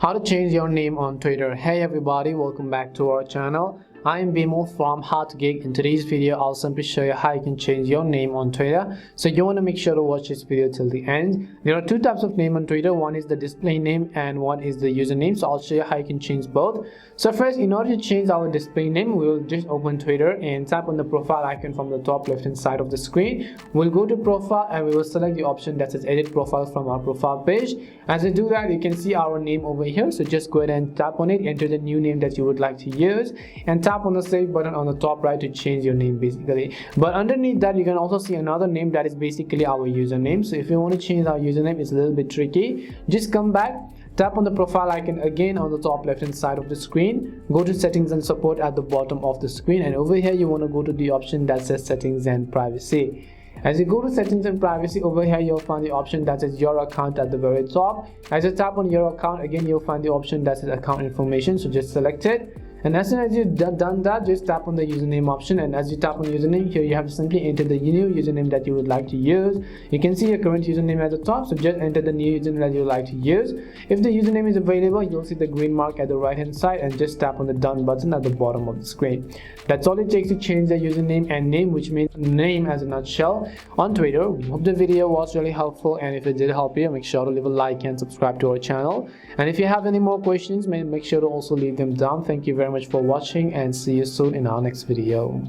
How to change your name on Twitter. Hey everybody, welcome back to our channel. I am Bimo from Geek. In today's video, I'll simply show you how you can change your name on Twitter. So you want to make sure to watch this video till the end. There are two types of name on Twitter. One is the display name and one is the username. So I'll show you how you can change both. So first, in order to change our display name, we will just open Twitter and tap on the profile icon from the top left hand side of the screen. We'll go to profile and we will select the option that says edit profile from our profile page. As we do that, you can see our name over here. So just go ahead and tap on it, enter the new name that you would like to use, and tap on the save button on the top right to change your name basically. But underneath that, you can also see another name that is basically our username. So if you want to change our username, it's a little bit tricky. Just come back, tap on the profile icon again on the top left hand side of the screen, go to settings and support at the bottom of the screen, and over here you want to go to the option that says settings and privacy. As you go to settings and privacy, over here you'll find the option that says your account at the very top. As you tap on your account, again you'll find the option that says account information, so just select it. And as soon as you've done that, just tap on the username option, and as you tap on username, here you have to simply enter the new username that you would like to use. You can see your current username at the top, so just enter the new username that you would like to use. If the username is available, you'll see the green mark at the right hand side, and just tap on the done button at the bottom of the screen. That's all it takes to change the username and name, which means name as a nutshell, on Twitter. We hope the video was really helpful, and if it did help you, make sure to leave a like and subscribe to our channel. And if you have any more questions, make sure to also leave them down. Thank you very much for watching, and see you soon in our next video.